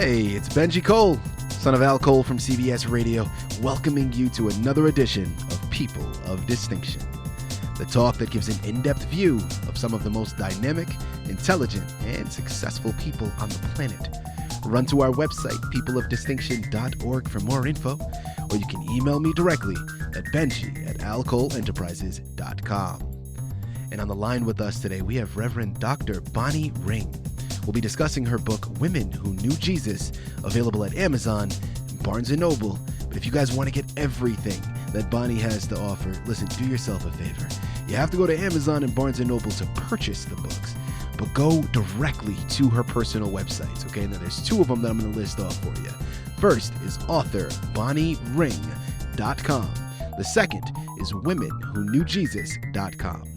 Hey, it's Benji Cole, son of Al Cole from CBS Radio, welcoming you to another edition of People of Distinction, the talk that gives an in-depth view of some of the most dynamic, intelligent, and successful people on the planet. Run to our website, peopleofdistinction.org, for more info, or you can email me directly at benji@alcoleenterprises.com. And on the line with us today, we have Reverend Dr. Bonnie Ring. We'll be discussing her book, Women Who Knew Jesus, available at Amazon and Barnes & Noble. But if you guys want to get everything that Bonnie has to offer, listen, do yourself a favor. You have to go to Amazon and Barnes & Noble to purchase the books, but go directly to her personal websites, okay? Now, there's two of them that I'm going to list off for you. First is author BonnieRing.com. The second is WomenWhoKnewJesus.com.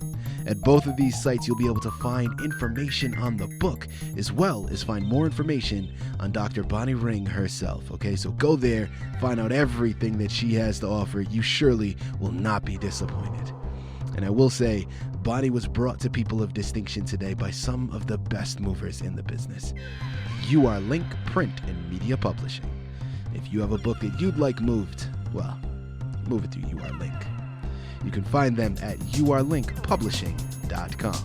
At both of these sites, you'll be able to find information on the book, as well as find more information on Dr. Bonnie Ring herself, okay? So go there, find out everything that she has to offer. You surely will not be disappointed. And I will say, Bonnie was brought to People of Distinction today by some of the best movers in the business. UR Link Print and Media Publishing. If you have a book that you'd like moved, well, move it through UR Link. You can find them at urlinkpublishing.com.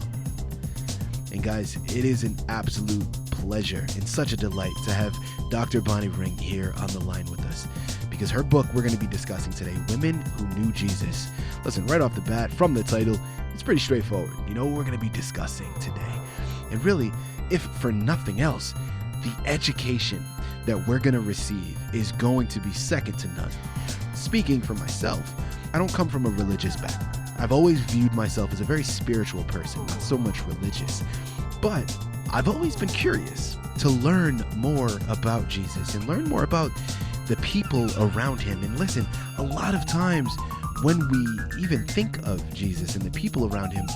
And guys, it is an absolute pleasure and such a delight to have Dr. Bonnie Ring here on the line with us, because her book we're going to be discussing today, Women Who Knew Jesus. Listen, right off the bat, from the title, it's pretty straightforward. You know what we're going to be discussing today. And really, if for nothing else, the education that we're going to receive is going to be second to none. Speaking for myself, I don't come from a religious background. I've always viewed myself as a very spiritual person, not so much religious. But I've always been curious to learn more about Jesus and learn more about the people around him. And listen, a lot of times when we even think of Jesus and the people around him,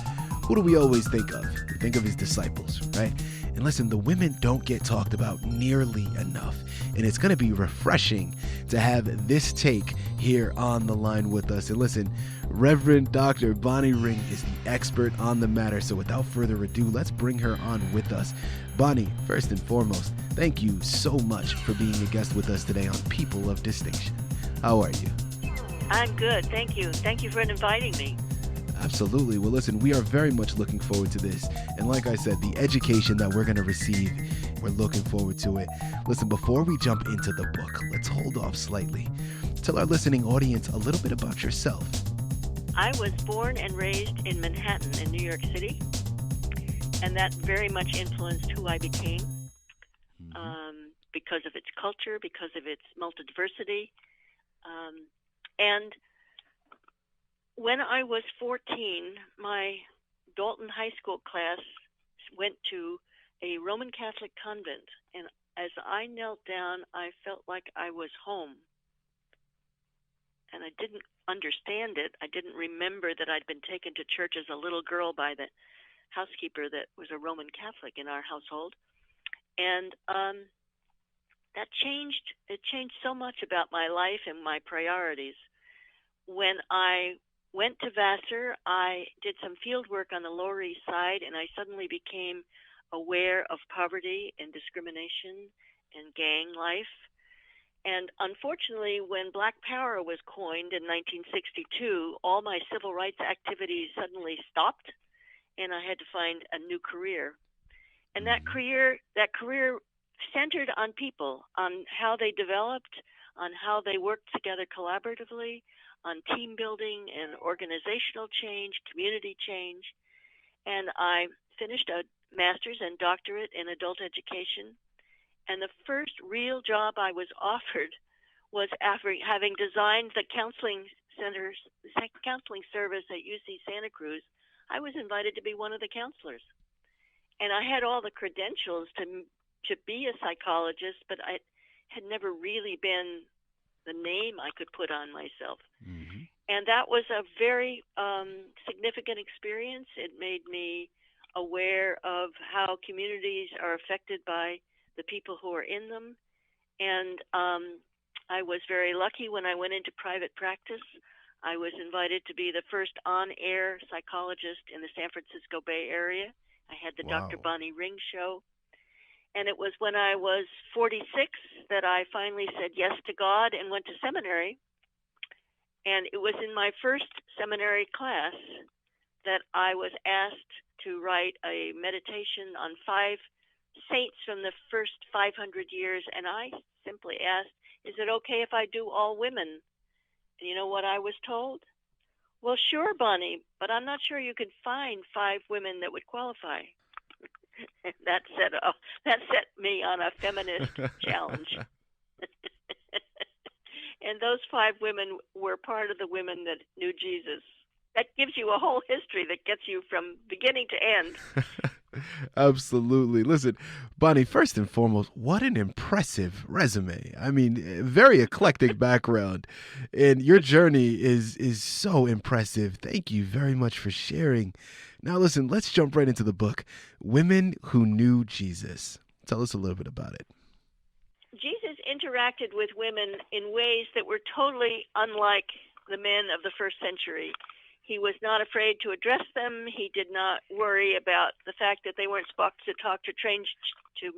who do we always think of? We think of his disciples, right? And listen, the women don't get talked about nearly enough. And it's going to be refreshing to have this take here on the line with us. And listen, Reverend Dr. Bonnie Ring is the expert on the matter. So without further ado, let's bring her on with us. Bonnie, first and foremost, thank you so much for being a guest with us today on People of Distinction. How are you? I'm good. Thank you. Thank you for inviting me. Absolutely. Well, listen, we are very much looking forward to this. And like I said, the education that we're going to receive, we're looking forward to it. Listen, before we jump into the book, let's hold off slightly. Tell our listening audience a little bit about yourself. I was born and raised in Manhattan in New York City, and that very much influenced who I became because of its culture, because of its multidiversity. And when I was 14, my Dalton High School class went to a Roman Catholic convent, and as I knelt down, I felt like I was home. And I didn't understand it. I didn't remember that I'd been taken to church as a little girl by the housekeeper that was a Roman Catholic in our household. And that changed. It changed so much about my life and my priorities. When I went to Vassar, I did some field work on the Lower East Side, and I suddenly became aware of poverty and discrimination and gang life. And unfortunately, when Black Power was coined in 1962, all my civil rights activities suddenly stopped, and I had to find a new career. And that career centered on people, on how they developed, on how they worked together collaboratively, on team building and organizational change, community change. And I finished a master's and doctorate in adult education. And the first real job I was offered was after having designed the counseling service at UC Santa Cruz. I was invited to be one of the counselors. And I had all the credentials to be a psychologist, but I had never really been the name I could put on myself. Mm-hmm. And that was a very significant experience. It made me aware of how communities are affected by the people who are in them. And I was very lucky when I went into private practice. I was invited to be the first on-air psychologist in the San Francisco Bay Area. I had the Dr. Bonnie Ring show. And it was when I was 46 that I finally said yes to God and went to seminary. And it was in my first seminary class that I was asked to write a meditation on 5 saints from the first 500 years. And I simply asked, is it okay if I do all women? And you know what I was told? Well, sure, Bonnie, but I'm not sure you could find 5 women that would qualify. That set me on a feminist challenge. And those 5 women were part of the women that knew Jesus. That gives you a whole history that gets you from beginning to end. Absolutely. Listen, Bonnie, first and foremost, what an impressive resume. I mean, very eclectic background. And your journey is so impressive. Thank you very much for sharing. Now, listen, let's jump right into the book, Women Who Knew Jesus. Tell us a little bit about it. Jesus interacted with women in ways that were totally unlike the men of the first century. He was not afraid to address them. He did not worry about the fact that they weren't supposed to talk to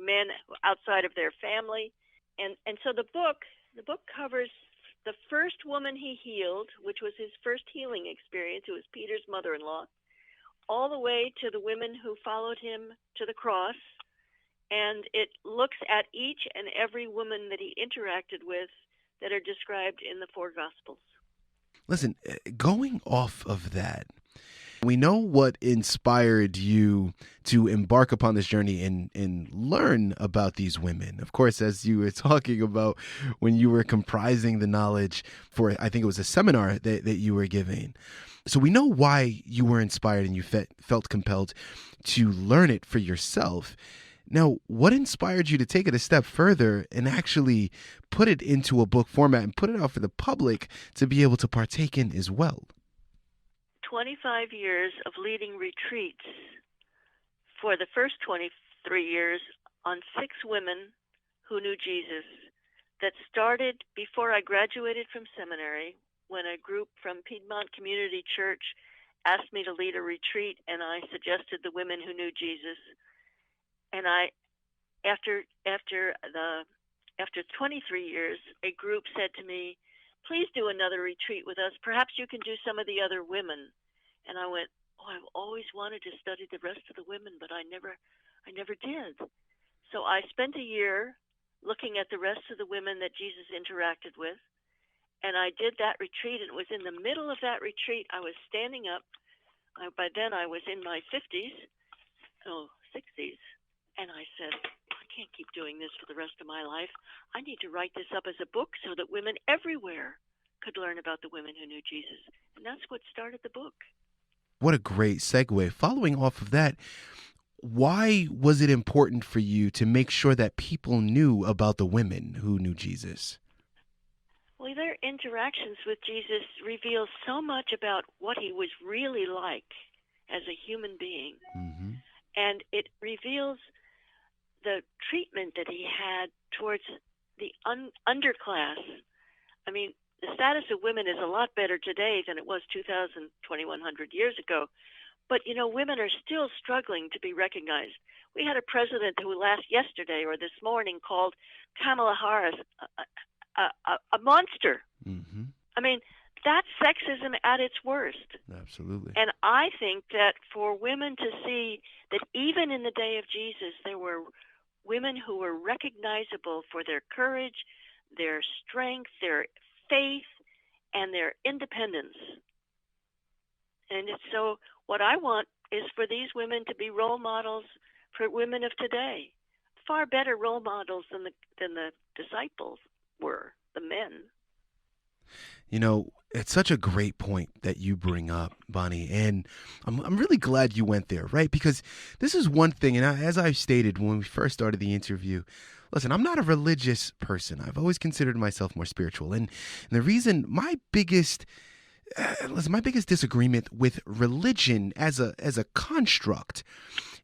men outside of their family. And so the book covers the first woman he healed, which was his first healing experience. It was Peter's mother-in-law, all the way to the women who followed him to the cross. And it looks at each and every woman that he interacted with that are described in the 4 Gospels. Listen, going off of that, we know what inspired you to embark upon this journey and learn about these women. Of course, as you were talking about when you were comprising the knowledge for, I think it was a seminar that you were giving. So we know why you were inspired and you felt compelled to learn it for yourself. Now, what inspired you to take it a step further and actually put it into a book format and put it out for the public to be able to partake in as well? 25 years of leading retreats for the first 23 years on 6 women who knew Jesus that started before I graduated from seminary, when a group from Piedmont Community Church asked me to lead a retreat, and I suggested the women who knew Jesus. And after 23 years, a group said to me, please do another retreat with us. Perhaps you can do some of the other women. And I went, I've always wanted to study the rest of the women, but I never did. So I spent a year looking at the rest of the women that Jesus interacted with. And I did that retreat, and it was in the middle of that retreat. I was standing up. By then I was in my 60s. And I said, I can't keep doing this for the rest of my life. I need to write this up as a book so that women everywhere could learn about the women who knew Jesus. And that's what started the book. What a great segue. Following off of that, why was it important for you to make sure that people knew about the women who knew Jesus? Well, their interactions with Jesus reveal so much about what he was really like as a human being. Mm-hmm. And it reveals the treatment that he had towards the underclass. I mean, the status of women is a lot better today than it was 2,100 years ago. But, women are still struggling to be recognized. We had a president who yesterday or this morning called Kamala Harris a monster. Mm-hmm. I mean, that's sexism at its worst. Absolutely. And I think that for women to see that even in the day of Jesus, there were women who were recognizable for their courage, their strength, their faith, and their independence. And so what I want is for these women to be role models for women of today, far better role models than the disciples were, the men. It's such a great point that you bring up, Bonnie, and I'm really glad you went there, right? Because this is one thing, and as I've stated when we first started the interview, listen, I'm not a religious person. I've always considered myself more spiritual, and the reason my biggest disagreement with religion as a construct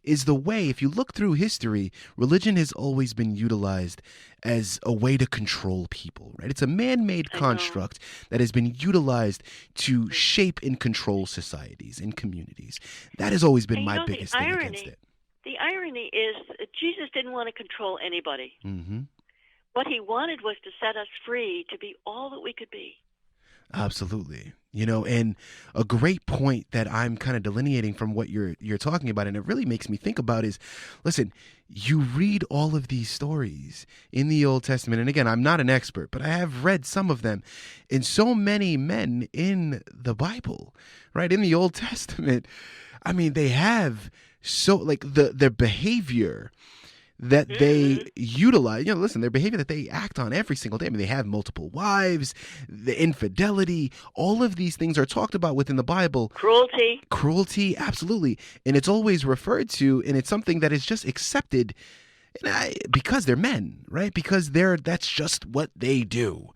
is the way, if you look through history, religion has always been utilized as a way to control people, right? It's a man-made construct that has been utilized to shape and control societies and communities. That has always been my biggest thing against it. the irony is that Jesus didn't want to control anybody. Mm-hmm. What he wanted was to set us free to be all that we could be. Absolutely. And a great point that I'm kind of delineating from what you're talking about, and it really makes me think about is, listen, you read all of these stories in the Old Testament, and again, I'm not an expert, but I have read some of them, and so many men in the Bible, right, in the Old Testament, I mean, they have their behavior that they utilize, listen, their behavior that they act on every single day. I mean, they have multiple wives, the infidelity, all of these things are talked about within the Bible. Cruelty, absolutely. And it's always referred to, and it's something that is just accepted because they're men, right? Because that's just what they do.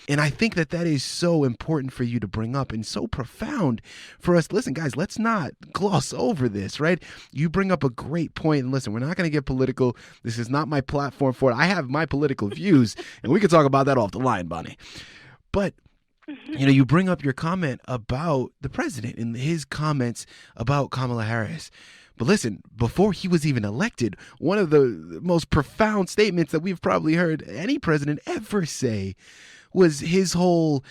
And I think that is so important for you to bring up and so profound for us. Listen, guys, let's not gloss over this, right? You bring up a great point. And listen, we're not going to get political. This is not my platform for it. I have my political views, and we can talk about that off the line, Bonnie. But you bring up your comment about the president and his comments about Kamala Harris. But listen, before he was even elected, one of the most profound statements that we've probably heard any president ever say was his whole,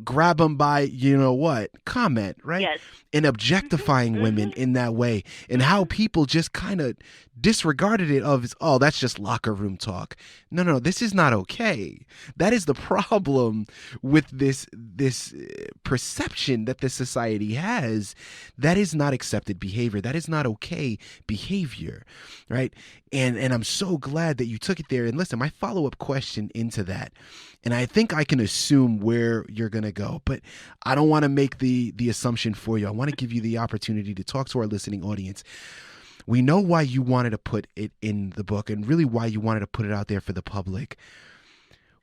grab them by, what, comment, right? Yes. And objectifying women in that way, and how people just kind of disregarded it as, oh, that's just locker room talk. No, this is not okay. That is the problem with this perception that the society has. That is not accepted behavior. That is not okay behavior, right? And I'm so glad that you took it there. And listen, my follow-up question into that, and I think I can assume where you're going to go, but I don't want to make the assumption for you. I want to give you the opportunity to talk to our listening audience. We know why you wanted to put it in the book, and really why you wanted to put it out there for the public.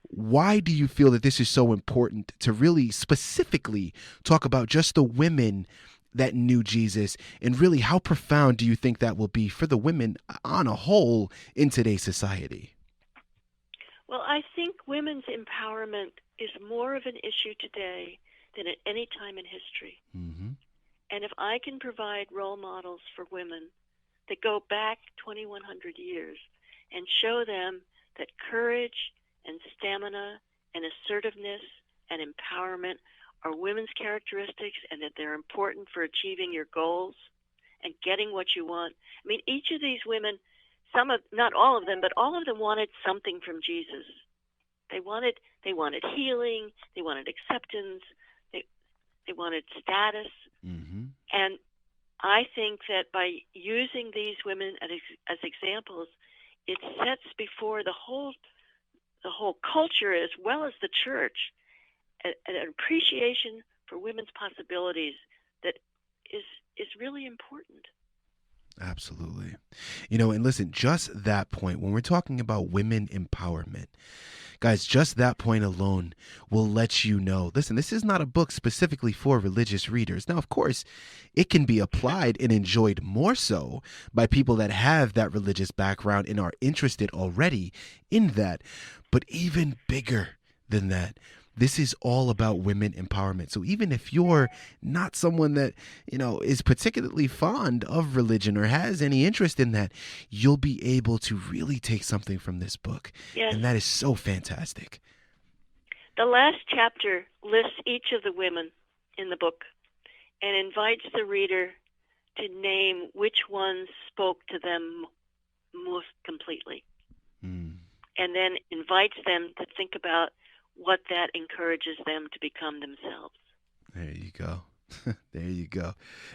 Why do you feel that this is so important to really specifically talk about just the women that knew Jesus, and really how profound do you think that will be for the women on a whole in today's society? Well, I think women's empowerment is more of an issue today than at any time in history. Mm-hmm. And if I can provide role models for women that go back 2,100 years and show them that courage and stamina and assertiveness and empowerment are women's characteristics, and that they're important for achieving your goals and getting what you want. I mean, each of these women, not all of them, but all of them wanted something from Jesus. They wanted healing, they wanted acceptance, they wanted status. Mm-hmm. And I think that by using these women as examples, it sets before the whole culture as well as the church an appreciation for women's possibilities that is really important. Absolutely. And listen, just that point, when we're talking about women empowerment, guys, just that point alone will let you know, listen, this is not a book specifically for religious readers. Now, of course, it can be applied and enjoyed more so by people that have that religious background and are interested already in that. But even bigger than that, this is all about women empowerment. So even if you're not someone that, is particularly fond of religion or has any interest in that, you'll be able to really take something from this book. Yes. And that is so fantastic. The last chapter lists each of the women in the book and invites the reader to name which ones spoke to them most completely. And then invites them to think about what that encourages them to become themselves. There you go. There you go.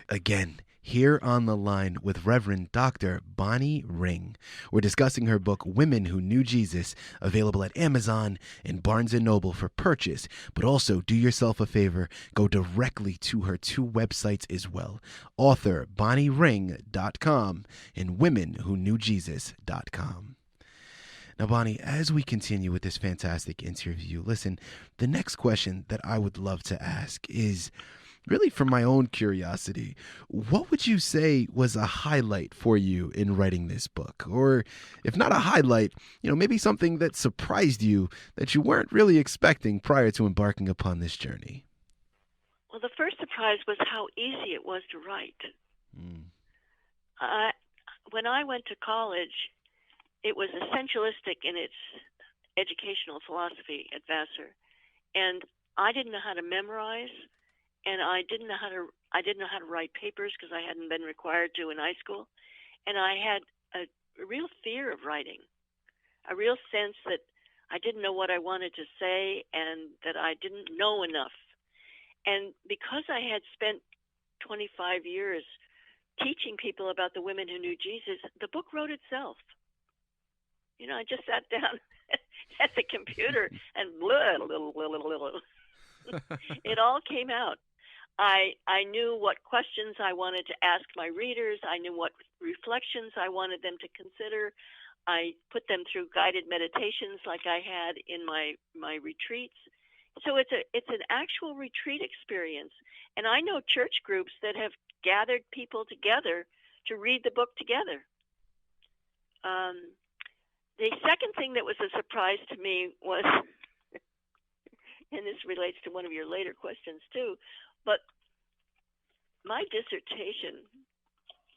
Again, here on the line with Reverend Dr. Bonnie Ring. We're discussing her book, Women Who Knew Jesus, available at Amazon and Barnes & Noble for purchase. But also, do yourself a favor, go directly to her two websites as well, author.bonniering.com and womenwhoknewjesus.com. Now, Bonnie, as we continue with this fantastic interview, listen, the next question that I would love to ask is really from my own curiosity. What would you say was a highlight for you in writing this book? Or if not a highlight, maybe something that surprised you that you weren't really expecting prior to embarking upon this journey? Well, the first surprise was how easy it was to write. when I went to college, it was essentialistic in its educational philosophy at Vassar, and I didn't know how to memorize, and I didn't know how to write papers because I hadn't been required to in high school, and I had a real fear of writing, a real sense that I didn't know what I wanted to say and that I didn't know enough. And because I had spent 25 years teaching people about the women who knew Jesus, the book wrote itself. I just sat down at the computer and it all came out. I knew what questions I wanted to ask my readers. I knew what reflections I wanted them to consider. I put them through guided meditations like I had in my retreats. So it's an actual retreat experience. And I know church groups that have gathered people together to read the book together. The second thing that was a surprise to me was, and this relates to one of your later questions too, but my dissertation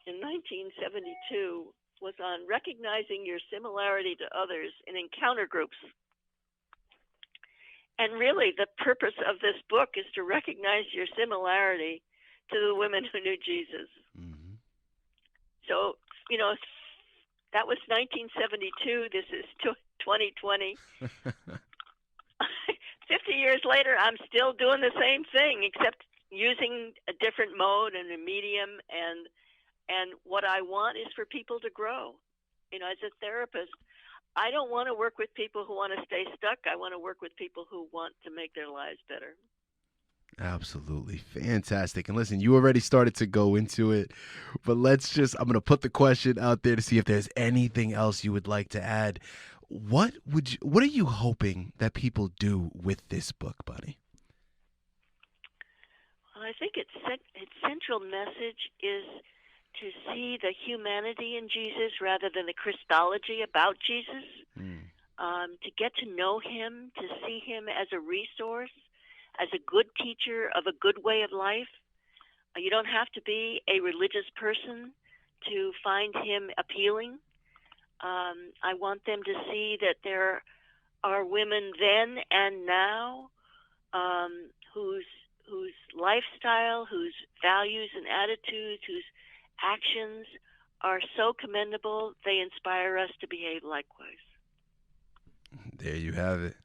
in 1972 was on recognizing your similarity to others in encounter groups. And really, the purpose of this book is to recognize your similarity to the women who knew Jesus. Mm-hmm. So, that was 1972. This is 2020. 50 years later, I'm still doing the same thing, except using a different mode and a medium. And what I want is for people to grow. As a therapist, I don't want to work with people who want to stay stuck. I want to work with people who want to make their lives better. Absolutely. Fantastic. And listen, you already started to go into it, but I'm going to put the question out there to see if there's anything else you would like to add. What are you hoping that people do with this book, Bonnie? Well, I think its central message is to see the humanity in Jesus rather than the Christology about Jesus, to get to know him, to see him as a resource, as a good teacher of a good way of life. You don't have to be a religious person to find him appealing. I want them to see that there are women then and now whose lifestyle, whose values and attitudes, whose actions are so commendable, they inspire us to behave likewise. There you have it.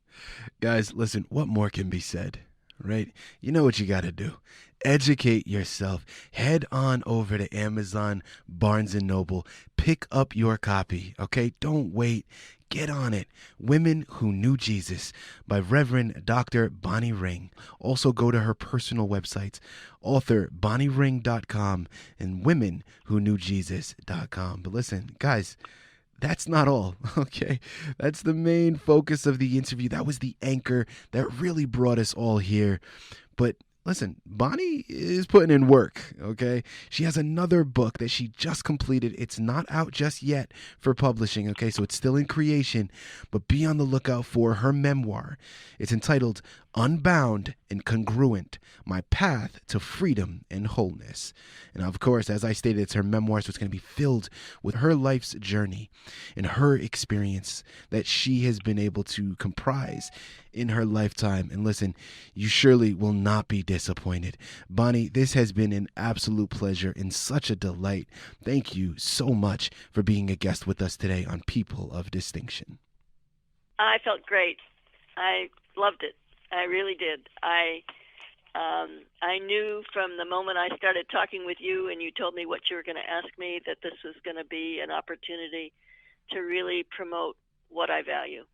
Guys, listen, what more can be said, right? You know what you got to do. Educate yourself. Head on over to Amazon, Barnes & Noble. Pick up your copy, okay? Don't wait. Get on it. Women Who Knew Jesus by Reverend Dr. Bonnie Ring. Also go to her personal websites, author bonniering.com and womenwhoknewjesus.com. But listen, guys, that's not all, okay? That's the main focus of the interview. That was the anchor that really brought us all here. But listen, Bonnie is putting in work, okay? She has another book that she just completed. It's not out just yet for publishing, okay? So it's still in creation, but be on the lookout for her memoir. It's entitled Unbound and Congruent, My Path to Freedom and Wholeness. And of course, as I stated, it's her memoir, so it's going to be filled with her life's journey and her experience that she has been able to comprise in her lifetime. And listen, you surely will not be disappointed. Bonnie, this has been an absolute pleasure and such a delight. Thank you so much for being a guest with us today on People of Distinction. I felt great. I loved it. I really did. I knew from the moment I started talking with you and you told me what you were going to ask me that this was going to be an opportunity to really promote what I value.